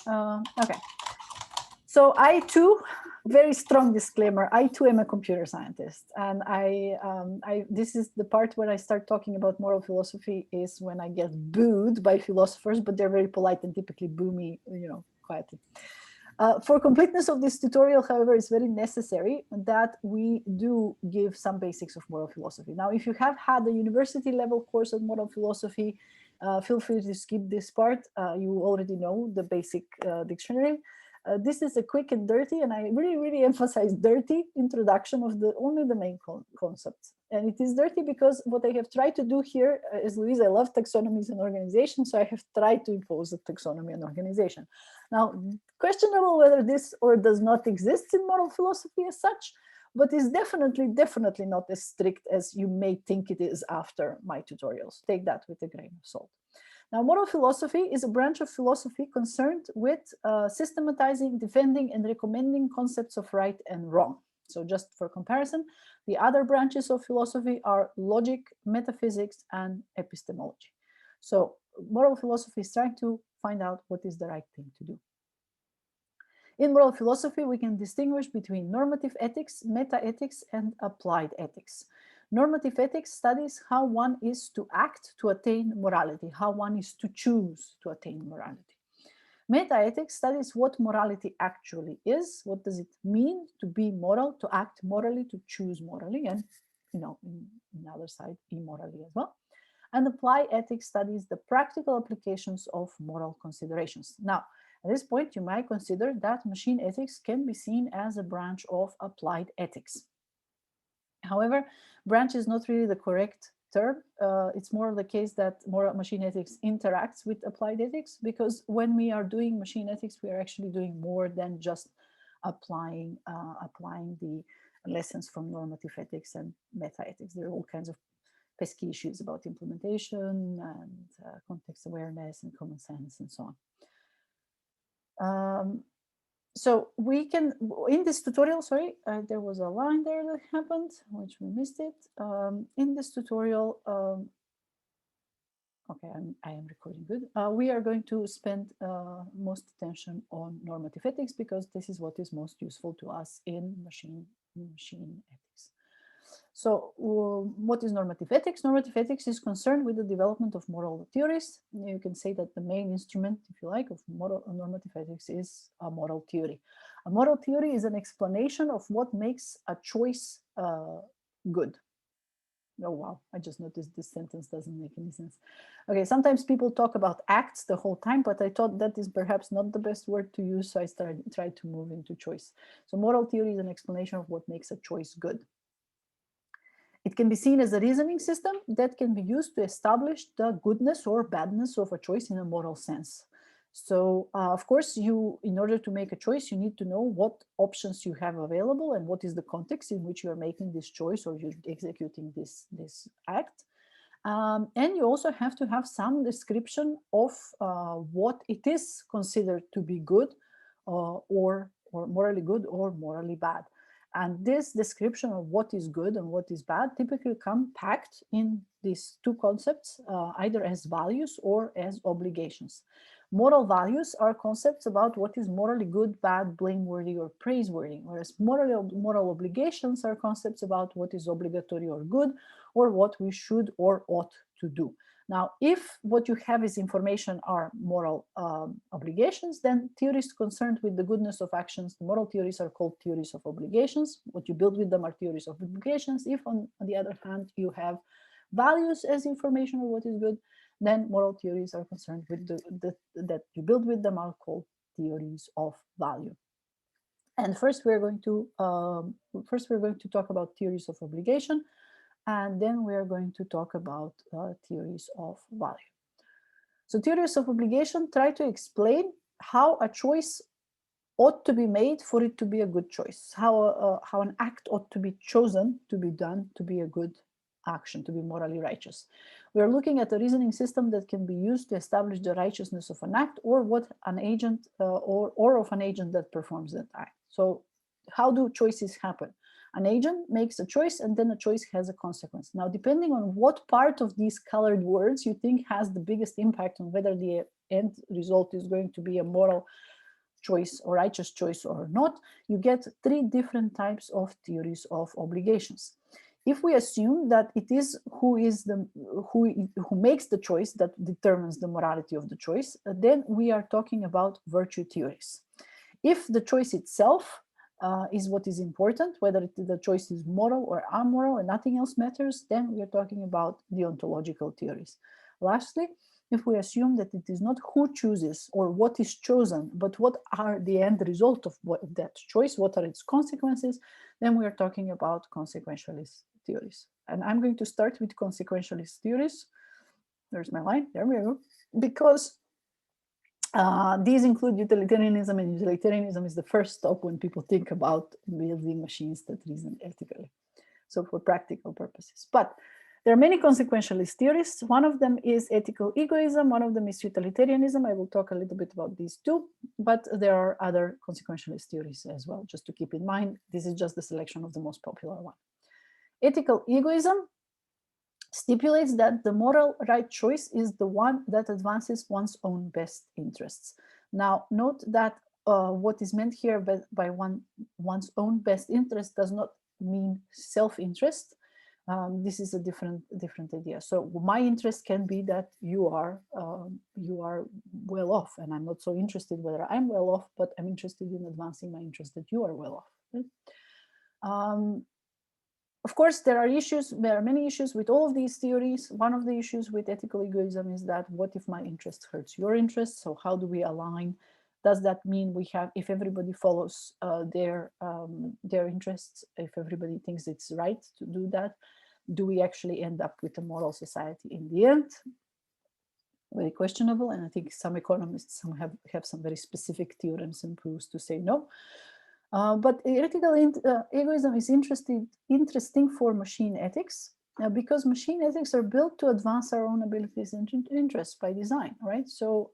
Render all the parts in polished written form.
Okay. So I too, very strong disclaimer, I too am a computer scientist. And this is the part where I start talking about moral philosophy is when I get booed by philosophers, but they're very polite and typically boo me, quietly. For completeness of this tutorial, however, it's very necessary that we do give some basics of moral philosophy. Now, if you have had a university level course on moral philosophy, feel free to skip this part. You already know the basic dictionary. This is a quick and dirty, and I really, really emphasize dirty introduction of only the main concepts. And it is dirty because what I have tried to do here is, Louise, I love taxonomies and organizations, so I have tried to impose a taxonomy and organization. Now, questionable whether this or does not exist in moral philosophy as such, but is definitely not as strict as you may think it is after my tutorials. Take that with a grain of salt. Now, moral philosophy is a branch of philosophy concerned with systematizing, defending, and recommending concepts of right and wrong. So just for comparison, the other branches of philosophy are logic, metaphysics, and epistemology. So moral philosophy is trying to find out what is the right thing to do. In moral philosophy, we can distinguish between normative ethics, meta-ethics, and applied ethics. Normative ethics studies how one is to act to attain morality, how one is to choose to attain morality. Meta-ethics studies what morality actually is, what does it mean to be moral, to act morally, to choose morally, and in the other side, immorally as well. And applied ethics studies the practical applications of moral considerations. Now, at this point, you might consider that machine ethics can be seen as a branch of applied ethics. However, branch is not really the correct term. It's more the case that machine ethics interacts with applied ethics, because when we are doing machine ethics, we are actually doing more than just applying the lessons from normative ethics and meta-ethics. There are all kinds of pesky issues about implementation and context awareness and common sense and so on. So we can, in this tutorial, sorry, there was a line there that happened, which we missed it. In this tutorial, okay, I am recording good. We are going to spend most attention on normative ethics because this is what is most useful to us in machine ethics. So what is normative ethics? Normative ethics is concerned with the development of moral theories. You can say that the main instrument, if you like, of normative ethics is a moral theory. A moral theory is an explanation of what makes a choice good. Oh, wow, I just noticed this sentence doesn't make any sense. Okay, sometimes people talk about acts the whole time, but I thought that is perhaps not the best word to use, so I tried to move into choice. So moral theory is an explanation of what makes a choice good. It can be seen as a reasoning system that can be used to establish the goodness or badness of a choice in a moral sense. So, of course, in order to make a choice, you need to know what options you have available and what is the context in which you are making this choice or you're executing this act. And you also have to have some description of what it is considered to be good or morally good or morally bad. And this description of what is good and what is bad typically come packed in these two concepts, either as values or as obligations. Moral values are concepts about what is morally good, bad, blameworthy, or praiseworthy, whereas moral obligations are concepts about what is obligatory or good, or what we should or ought to do. Now, if what you have is information are moral obligations, then theories concerned with the goodness of actions, the moral theories are called theories of obligations. What you build with them are theories of obligations. If, on the other hand, you have values as information of what is good, then moral theories are concerned with that you build with them are called theories of value. And first we're going to talk about theories of obligation, and then we are going to talk about theories of value. So theories of obligation try to explain how a choice ought to be made for it to be a good choice, how an act ought to be chosen to be done to be a good action, to be morally righteous. We are looking at a reasoning system that can be used to establish the righteousness of an act or what an agent or of an agent that performs that act. So how do choices happen? An agent makes a choice and then a choice has a consequence. Now, depending on what part of these colored words you think has the biggest impact on whether the end result is going to be a moral choice or righteous choice or not, you get three different types of theories of obligations. If we assume that it is who makes the choice that determines the morality of the choice, then we are talking about virtue theories. If the choice itself is what is important, whether the choice is moral or amoral and nothing else matters, then we are talking about deontological theories. Lastly, if we assume that it is not who chooses or what is chosen, but what are the end result of that choice, what are its consequences, then we are talking about consequentialist theories. And I'm going to start with consequentialist theories. There's my line, there we go. Because these include utilitarianism, and utilitarianism is the first stop when people think about building machines that reason ethically. So for practical purposes. But there are many consequentialist theories. One of them is ethical egoism. One of them is utilitarianism. I will talk a little bit about these two, but there are other consequentialist theories as well, just to keep in mind. This is just the selection of the most popular one. Ethical egoism stipulates that the moral right choice is the one that advances one's own best interests. Now, note that what is meant here by one's own best interest does not mean self-interest. This is a different idea. So my interest can be that you are well off, and I'm not so interested whether I'm well off, but I'm interested in advancing my interest that you are well off. Right? Of course, there are many issues with all of these theories. One of the issues with ethical egoism is that what if my interest hurts your interest? So how do we align? Does that mean if everybody follows their interests, if everybody thinks it's right to do that, do we actually end up with a moral society in the end? Very questionable, and I think some economists have some very specific theorems and proofs to say no. But ethical egoism is interesting for machine ethics because machine ethics are built to advance our own abilities and interests by design, right? So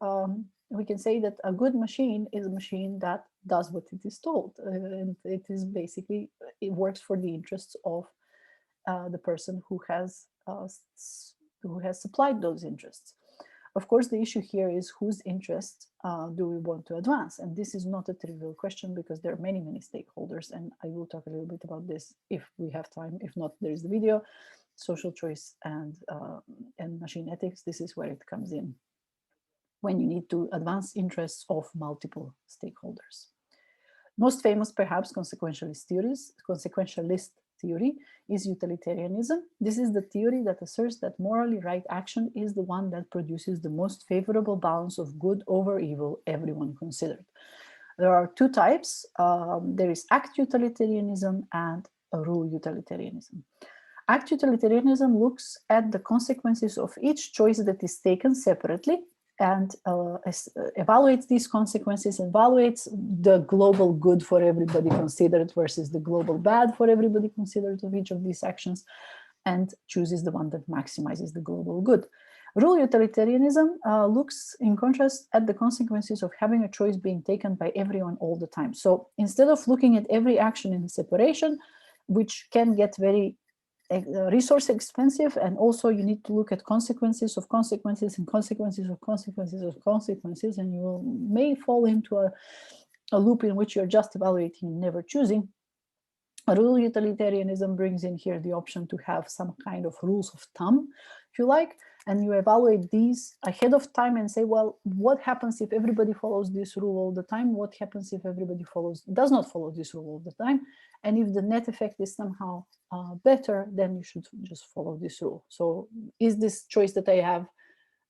we can say that a good machine is a machine that does what it is told, and it is basically, it works for the interests of the person who has supplied those interests. Of course, the issue here is whose interests do we want to advance? And this is not a trivial question because there are many, many stakeholders. And I will talk a little bit about this if we have time. If not, there is the video, social choice and machine ethics. This is where it comes in when you need to advance interests of multiple stakeholders. Most famous, perhaps, consequentialist theory is utilitarianism. This is the theory that asserts that morally right action is the one that produces the most favorable balance of good over evil, everyone considered. There are two types. There is act utilitarianism and rule utilitarianism. Act utilitarianism looks at the consequences of each choice that is taken separately and evaluates these consequences, evaluates the global good for everybody considered versus the global bad for everybody considered of each of these actions, and chooses the one that maximizes the global good. Rule utilitarianism looks, in contrast, at the consequences of having a choice being taken by everyone all the time. So instead of looking at every action in separation, which can get very resource expensive, and also you need to look at consequences of consequences and consequences of consequences of consequences, and you may fall into a loop in which you're just evaluating and never choosing. Rule utilitarianism brings in here the option to have some kind of rules of thumb, if you like, and you evaluate these ahead of time and say, well, what happens if everybody follows this rule all the time? What happens if everybody does not follow this rule all the time? And if the net effect is somehow better, then you should just follow this rule. So is this choice that I have,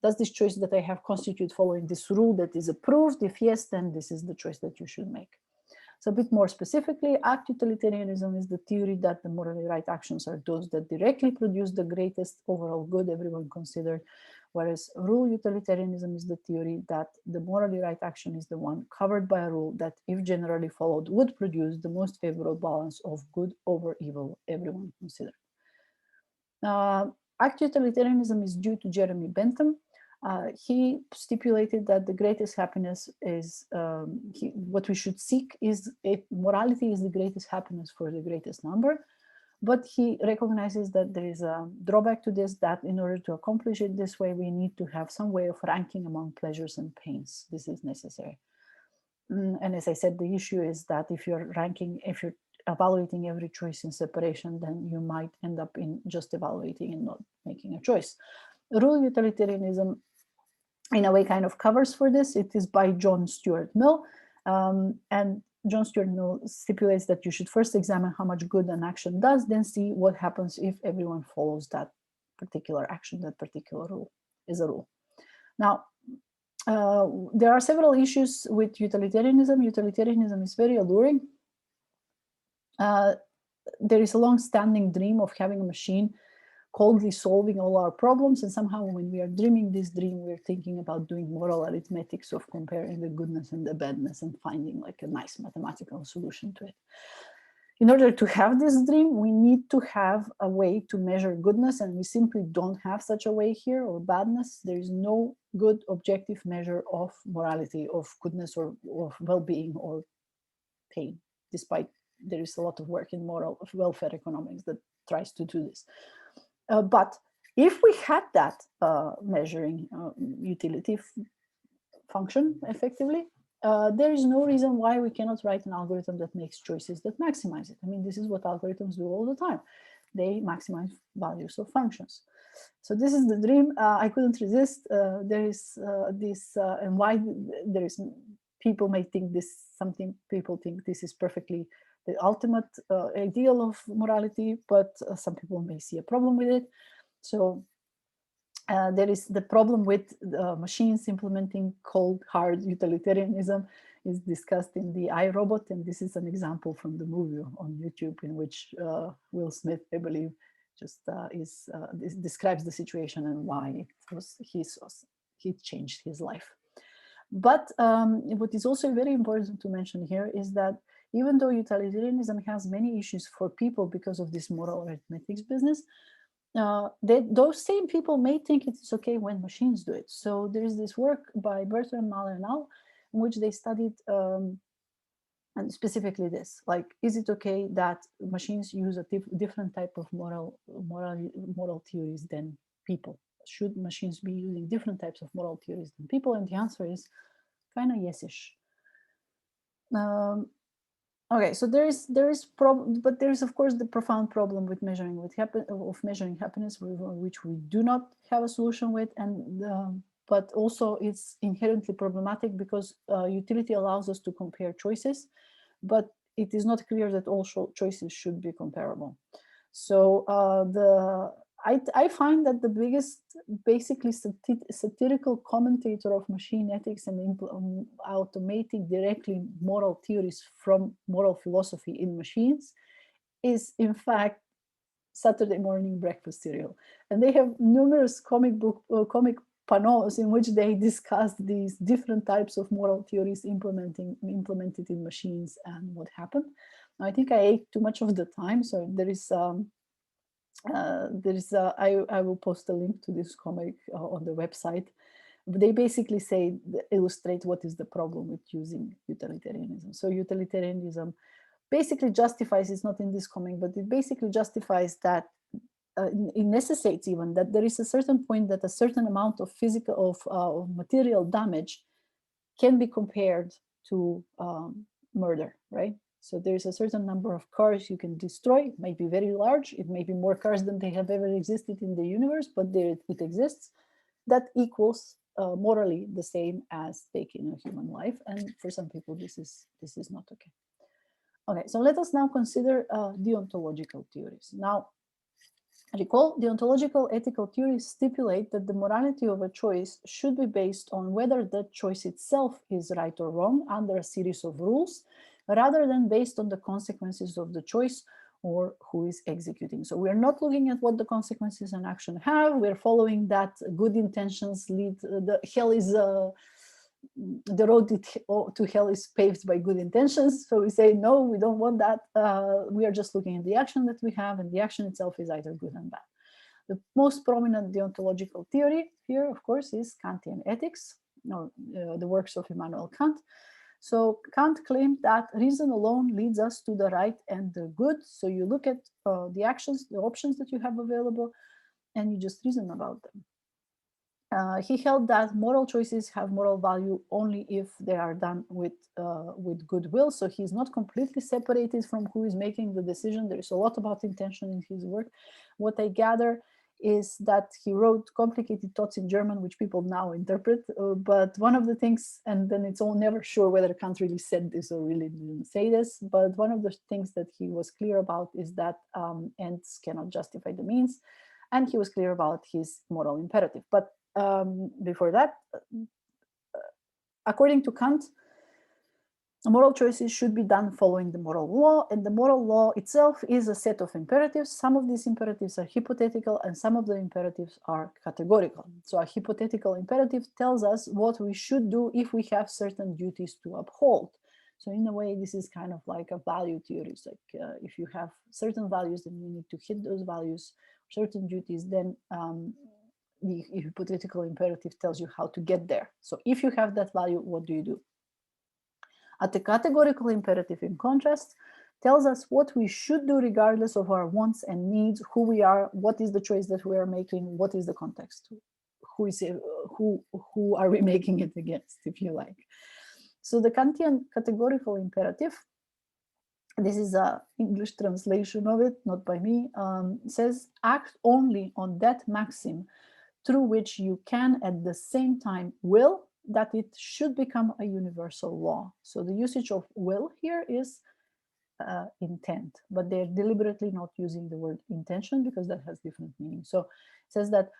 does this choice that I have constitute following this rule that is approved? If yes, then this is the choice that you should make. So a bit more specifically, act utilitarianism is the theory that the morally right actions are those that directly produce the greatest overall good, everyone considered, whereas rule utilitarianism is the theory that the morally right action is the one covered by a rule that, if generally followed, would produce the most favorable balance of good over evil, everyone considered. Act utilitarianism is due to Jeremy Bentham. He stipulated that the greatest happiness is, what we should seek is, morality is the greatest happiness for the greatest number. But he recognizes that there is a drawback to this, that in order to accomplish it this way, we need to have some way of ranking among pleasures and pains. This is necessary. And as I said, the issue is that if you're evaluating every choice in separation, then you might end up in just evaluating and not making a choice. Rule utilitarianism, in a way, kind of covers for this. It is by John Stuart Mill. And John Stuart Mill stipulates that you should first examine how much good an action does, then see what happens if everyone follows that particular action, that particular rule is a rule. Now, there are several issues with utilitarianism. Utilitarianism is very alluring. There is a long-standing dream of having a machine coldly solving all our problems, and somehow when we are dreaming this dream, we're thinking about doing moral arithmetics of comparing the goodness and the badness and finding like a nice mathematical solution to it. In order to have this dream, we need to have a way to measure goodness, and we simply don't have such a way here, or badness. There is no good objective measure of morality, of goodness, or of well-being or pain, despite there is a lot of work in moral welfare economics that tries to do this. But if we had that measuring utility function effectively, there is no reason why we cannot write an algorithm that makes choices that maximize it. I mean, this is what algorithms do all the time. They maximize values of functions. So this is the dream. I couldn't resist. There is this, and why there is, people may think this, something people think this is perfectly the ultimate ideal of morality, but some people may see a problem with it. So there is the problem with machines implementing cold, hard utilitarianism is discussed in the iRobot, and this is an example from the movie on YouTube in which Will Smith, I believe, just describes the situation and why it was he changed his life. But what is also very important to mention here is that even though utilitarianism has many issues for people because of this moral arithmetics business, those same people may think it is okay when machines do it. So there is this work by Bertrand Mahler and al., in which they studied and specifically this, like, is it okay that machines use a different type of moral theories than people? Should machines be using different types of moral theories than people? And the answer is kind of yes-ish. Okay, so there is problem, but there is of course the profound problem with measuring happiness, which we do not have a solution with, and but also it's inherently problematic because utility allows us to compare choices, but it is not clear that all choices should be comparable. So I find that the biggest, basically satirical commentator of machine ethics and automating directly moral theories from moral philosophy in machines is, in fact, Saturday morning breakfast cereal. And they have numerous comic panels in which they discuss these different types of moral theories implemented in machines and what happened. Now, I think I ate too much of the time, so there is I will post a link to this comic on the website. They basically illustrate what is the problem with using utilitarianism. So utilitarianism basically justifies, it's not in this comic, but it basically justifies that it necessitates even that there is a certain point that a certain amount of material damage can be compared to murder, right? So there's a certain number of cars you can destroy. It may be very large. It may be more cars than they have ever existed in the universe, but it exists. That equals morally the same as taking a human life. And for some people, this is not okay. Okay, so let us now consider deontological theories. Now, recall, deontological ethical theories stipulate that the morality of a choice should be based on whether that choice itself is right or wrong under a series of rules, rather than based on the consequences of the choice or who is executing. So we're not looking at what the consequences an action have. We're following that good intentions lead, the road to hell is paved by good intentions. So we say, no, we don't want that. We are just looking at the action that we have, and the action itself is either good and bad. The most prominent deontological theory here, of course, is Kantian ethics, or the works of Immanuel Kant. So Kant claimed that reason alone leads us to the right and the good. So you look at the actions, the options that you have available, and you just reason about them. He held that moral choices have moral value only if they are done with goodwill. So he's not completely separated from who is making the decision. There is a lot about intention in his work. What I gather is that he wrote complicated thoughts in German, which people now interpret. But one of the things, and then it's all never sure whether Kant really said this or really didn't say this, but one of the things that he was clear about is that ends cannot justify the means. And he was clear about his moral imperative. But before that, according to Kant, moral choices should be done following the moral law, and the moral law itself is a set of imperatives. Some of these imperatives are hypothetical, and some of the imperatives are categorical. So a hypothetical imperative tells us what we should do if we have certain duties to uphold. So in a way, this is kind of like a value theory. It's like if you have certain values, then you need to hit those values, certain duties, then the hypothetical imperative tells you how to get there. So if you have that value, what do you do? The categorical imperative, in contrast, tells us what we should do regardless of our wants and needs, who we are, what is the choice that we are making, what is the context, who are we making it against, if you like. So the Kantian categorical imperative, this is an English translation of it, not by me, says act only on that maxim through which you can at the same time will that it should become a universal law. So the usage of will here is intent, but they're deliberately not using the word intention because that has different meaning. So it says that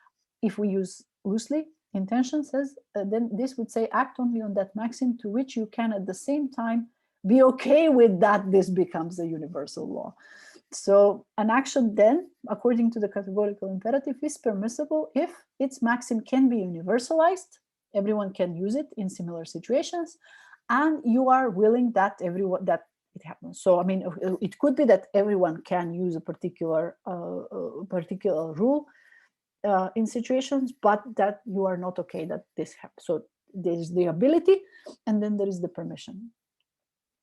if we use loosely, intention says, then this would say act only on that maxim to which you can at the same time be okay with that this becomes a universal law. So an action then, according to the categorical imperative, is permissible if its maxim can be universalized, everyone can use it in similar situations, and you are willing that it happens. So I mean, it could be that everyone can use a particular rule in situations, but that you are not okay that this happens. So there is the ability, and then there is the permission.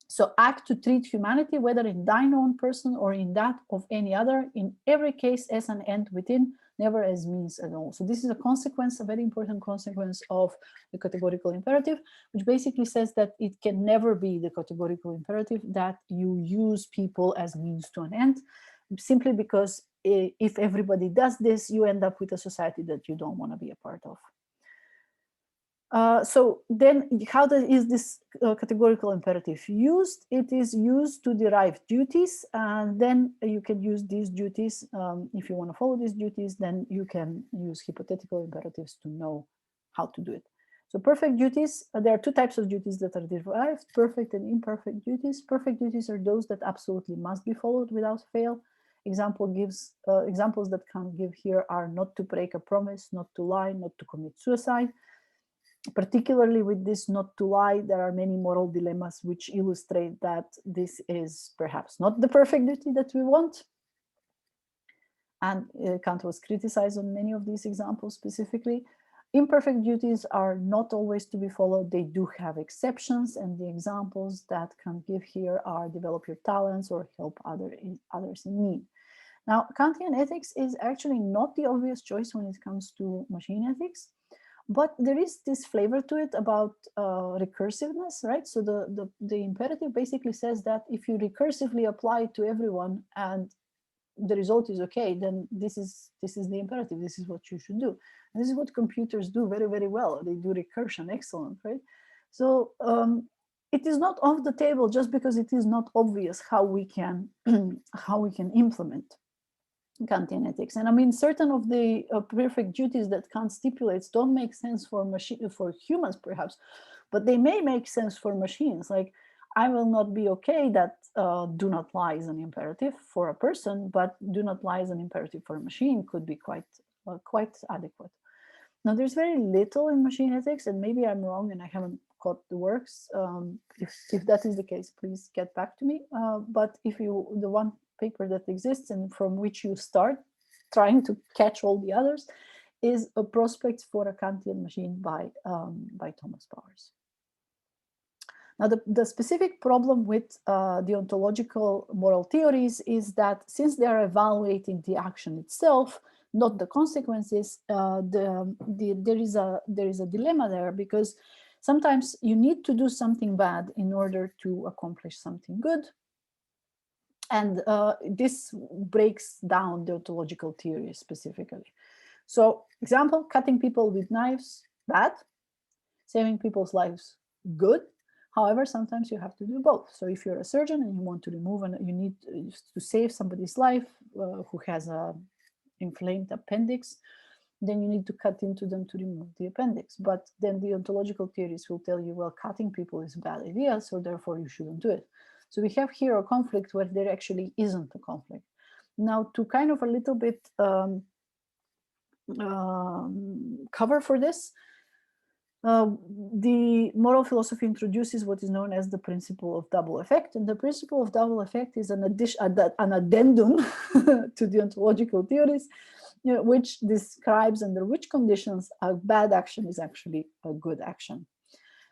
So act to treat humanity, whether in thine own person or in that of any other, in every case as an end within, never as means at all. So this is a consequence, a very important consequence of the categorical imperative, which basically says that it can never be the categorical imperative that you use people as means to an end, simply because if everybody does this, you end up with a society that you don't want to be a part of. So then how is this categorical imperative used? It is used to derive duties, and then you can use these duties. If you want to follow these duties, then you can use hypothetical imperatives to know how to do it. So perfect duties, there are two types of duties that are derived, perfect and imperfect duties. Perfect duties are those that absolutely must be followed without fail. Examples that Kant give here are not to break a promise, not to lie, not to commit suicide. Particularly with this not to lie, there are many moral dilemmas which illustrate that this is perhaps not the perfect duty that we want. And Kant was criticized on many of these examples specifically. Imperfect duties are not always to be followed. They do have exceptions, and the examples that Kant give here are develop your talents or help others in need. Now, Kantian ethics is actually not the obvious choice when it comes to machine ethics. But there is this flavor to it about recursiveness, right? So the imperative basically says that if you recursively apply it to everyone and the result is okay, then this is the imperative. This is what you should do. And this is what computers do very, very well. They do recursion, excellent, right? So it is not off the table just because it is not obvious how we can implement Kantian ethics. And I mean, certain of the perfect duties that Kant stipulates don't make sense for humans, perhaps, but they may make sense for machines. Like, I will not be okay that do not lie is an imperative for a person, but do not lie is an imperative for a machine could be quite adequate. Now, there's very little in machine ethics, and maybe I'm wrong and I haven't caught the works. If that is the case, please get back to me. But the one paper that exists and from which you start trying to catch all the others is a prospect for a Kantian machine by Thomas Powers. Now, the specific problem with deontological moral theories is that since they are evaluating the action itself, not the consequences, there is a dilemma there, because sometimes you need to do something bad in order to accomplish something good. And this breaks down deontological theory specifically. So, example, cutting people with knives, bad. Saving people's lives, good. However, sometimes you have to do both. So if you're a surgeon and you want to remove, and you need to save somebody's life who has a inflamed appendix, then you need to cut into them to remove the appendix. But then the ontological theories will tell you, well, cutting people is a bad idea, so therefore you shouldn't do it. So we have here a conflict where there actually isn't a conflict. Now, to kind of a little bit cover for this, the moral philosophy introduces what is known as the principle of double effect. And the principle of double effect is an addendum to the ontological theories, which describes under which conditions a bad action is actually a good action.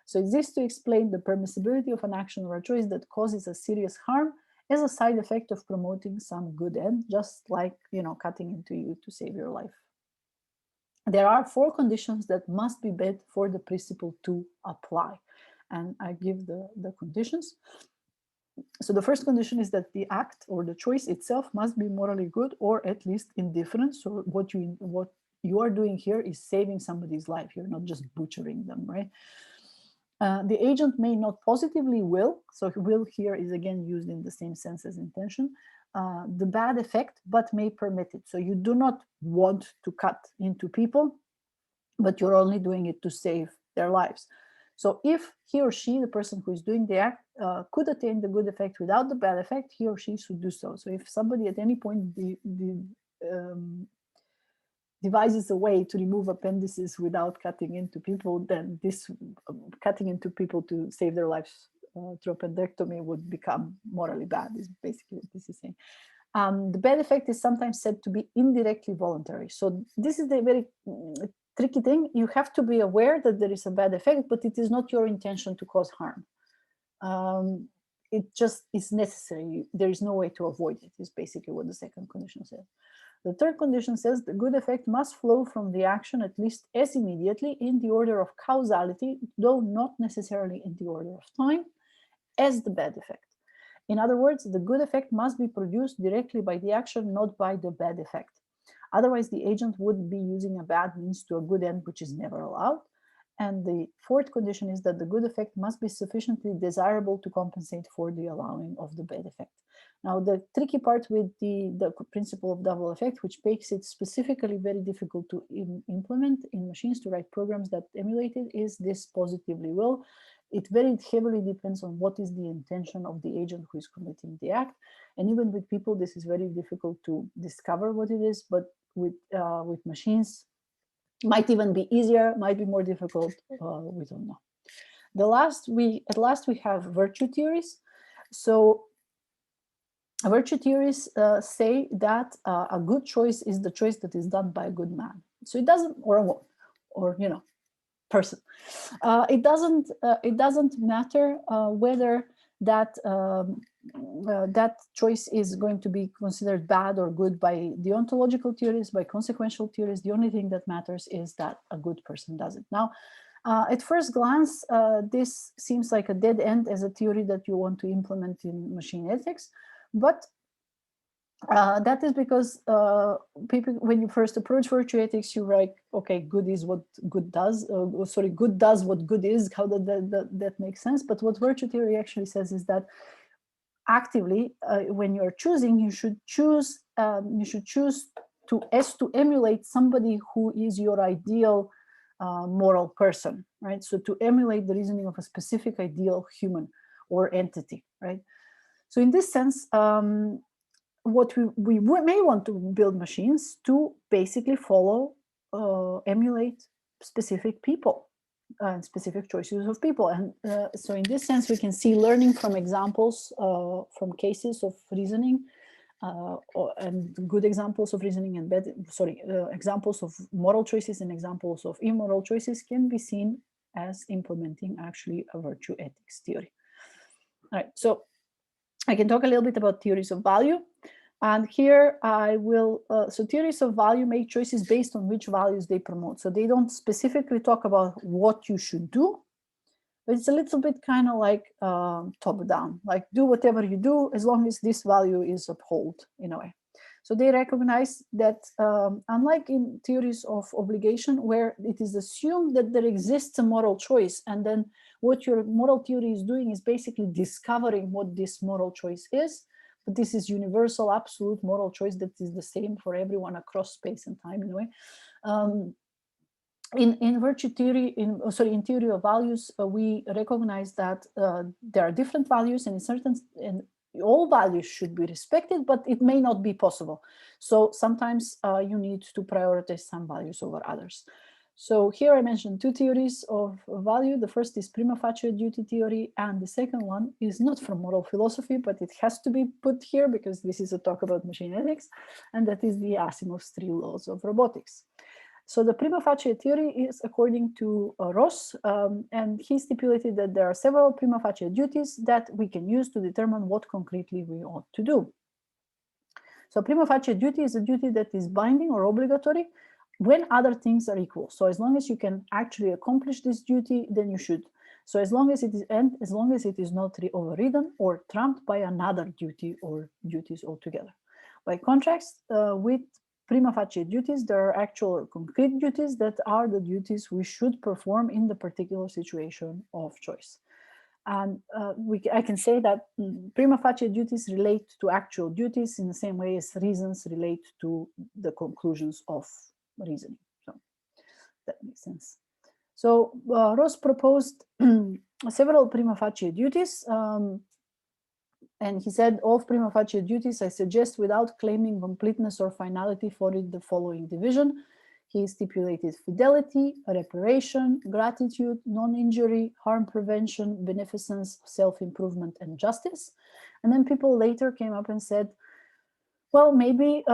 So it exists to explain the permissibility of an action or a choice that causes a serious harm as a side effect of promoting some good end, just like, cutting into you to save your life. There are 4 conditions that must be met for the principle to apply. And I give the conditions. So the first condition is that the act or the choice itself must be morally good, or at least indifferent. So what you are doing here is saving somebody's life. You're not just butchering them, right? The agent may not positively will, so will here is again used in the same sense as intention, the bad effect, but may permit it. So you do not want to cut into people, but you're only doing it to save their lives. So if he or she, the person who is doing the act, could attain the good effect without the bad effect, he or she should do so. So if somebody at any point devises a way to remove appendices without cutting into people, then this cutting into people to save their lives through appendectomy would become morally bad, is basically what this is saying. The bad effect is sometimes said to be indirectly voluntary. So this is the very tricky thing. You have to be aware that there is a bad effect, but it is not your intention to cause harm. It just is necessary. There is no way to avoid it, is basically what the second condition says. The third condition says the good effect must flow from the action at least as immediately in the order of causality, though not necessarily in the order of time, as the bad effect. In other words, the good effect must be produced directly by the action, not by the bad effect. Otherwise, the agent would be using a bad means to a good end, which is never allowed. And the fourth condition is that the good effect must be sufficiently desirable to compensate for the allowing of the bad effect. Now, the tricky part with the principle of double effect, which makes it specifically very difficult to implement in machines to write programs that emulate it, is this positively will. It very heavily depends on what is the intention of the agent who is committing the act. And even with people, this is very difficult to discover what it is, but with machines, might even be easier, might be more difficult, we don't know. At last we have virtue theories. So virtue theories say that a good choice is the choice that is done by a good man. So it doesn't, or a woman, or person. It doesn't matter whether that that choice is going to be considered bad or good by deontological theories, by consequential theories. The only thing that matters is that a good person does it. Now, at first glance, this seems like a dead end as a theory that you want to implement in machine ethics, but that is because people, when you first approach virtue ethics, you're like, okay, good is what good does. Good does what good is. How does that make sense? But what virtue theory actually says is that actively, when you're choosing, you should choose to emulate somebody who is your ideal moral person, right? So to emulate the reasoning of a specific ideal human or entity, right? So in this sense, what we may want to build machines to basically follow, emulate specific people and specific choices of people. And so in this sense, we can see learning from examples, from cases of reasoning, and good examples of reasoning and bad, examples of moral choices and examples of immoral choices can be seen as implementing actually a virtue ethics theory. All right, so I can talk a little bit about theories of value. And here I will, so theories of value make choices based on which values they promote. So they don't specifically talk about what you should do, but it's a little bit kind of like top down, like do whatever you do as long as this value is upheld in a way. So they recognize that unlike in theories of obligation, where it is assumed that there exists a moral choice, and then what your moral theory is doing is basically discovering what this moral choice is. But this is universal, absolute moral choice that is the same for everyone across space and time in a way. In virtue theory, in theory of values, we recognize that there are different values, and in certain all values should be respected, but it may not be possible. So sometimes you need to prioritize some values over others. So here I mentioned two theories of value. The first is prima facie duty theory, and the second one is not from moral philosophy, but it has to be put here because this is a talk about machine ethics, and that is the Asimov's 3 laws of robotics. So the prima facie theory is according to Ross, and he stipulated that there are several prima facie duties that we can use to determine what concretely we ought to do. So prima facie duty is a duty that is binding or obligatory when other things are equal. So as long as you can actually accomplish this duty, then you should. So as long as it is, and as long as it is not overridden or trumped by another duty or duties altogether. By contrast, with prima facie duties, there are actual or concrete duties that are the duties we should perform in the particular situation of choice. And I can say that prima facie duties relate to actual duties in the same way as reasons relate to the conclusions of reasoning. So that makes sense. So Ross proposed several prima facie duties. And he said, of prima facie duties, I suggest without claiming completeness or finality for it the following division. He stipulated fidelity, reparation, gratitude, non-injury, harm prevention, beneficence, self-improvement, and justice. And then people later came up and said, well, maybe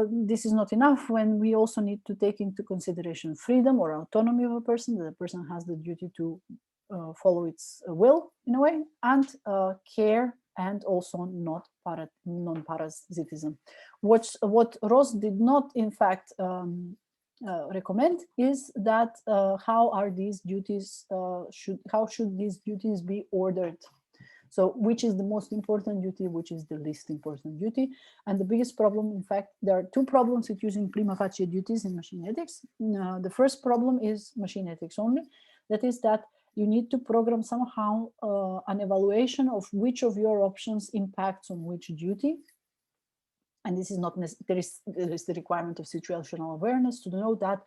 this is not enough when we also need to take into consideration freedom or autonomy of a person, that a person has the duty to follow its will in a way, and care, and also non-parasitism. What Ross did not, in fact, recommend is that how should these duties be ordered? So which is the most important duty, which is the least important duty? And the biggest problem, in fact, there are two problems with using prima facie duties in machine ethics. The first problem is machine ethics only. That is that you need to program somehow an evaluation of which of your options impacts on which duty. And this is not there is the requirement of situational awareness to know that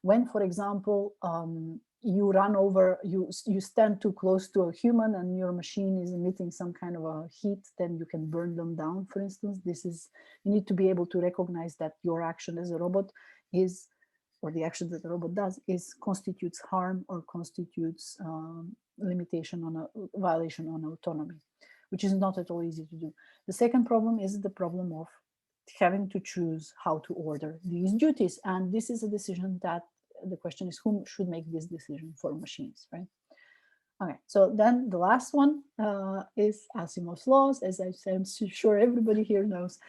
when, for example, you run over, you stand too close to a human and your machine is emitting some kind of a heat, then you can burn them down, for instance. You need to be able to recognize that your action as a robot is, or the action that the robot does, constitutes harm or constitutes limitation on a violation on autonomy, which is not at all easy to do. The second problem is the problem of having to choose how to order these duties. And this is a decision that the question is whom should make this decision for machines, right? Okay, so then the last one is Asimov's laws, as I'm sure everybody here knows.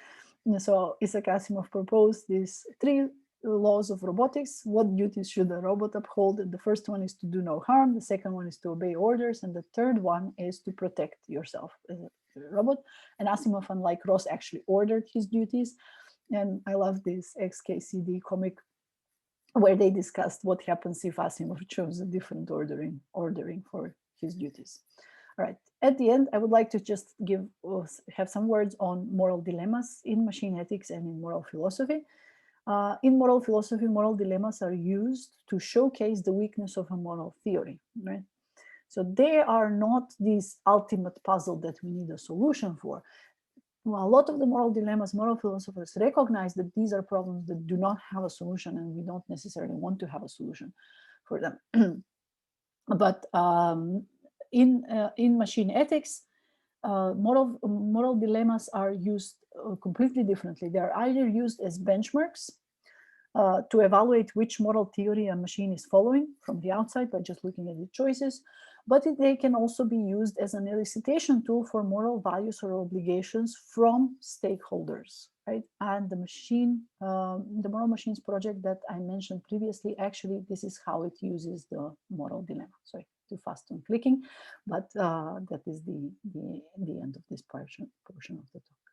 So Isaac Asimov proposed these 3 laws of robotics. What duties should a robot uphold? And the first one is to do no harm. The second one is to obey orders. And the third one is to protect yourself as a robot. And Asimov, unlike Ross, actually ordered his duties. And I love this XKCD comic where they discussed what happens if Asimov chose a different ordering for his duties. All right. At the end, I would like to just have some words on moral dilemmas in machine ethics and in moral philosophy. In moral philosophy, moral dilemmas are used to showcase the weakness of a moral theory, right? So they are not this ultimate puzzle that we need a solution for. Well, a lot of the moral dilemmas, moral philosophers recognize that these are problems that do not have a solution, and we don't necessarily want to have a solution for them. But in machine ethics, moral dilemmas are used completely differently. They are either used as benchmarks to evaluate which moral theory a machine is following from the outside by just looking at the choices, but they can also be used as an elicitation tool for moral values or obligations from stakeholders, right? And the the Moral Machines project that I mentioned previously, actually, this is how it uses the moral dilemma. Sorry, too fast on clicking, but that is the end of this portion of the talk.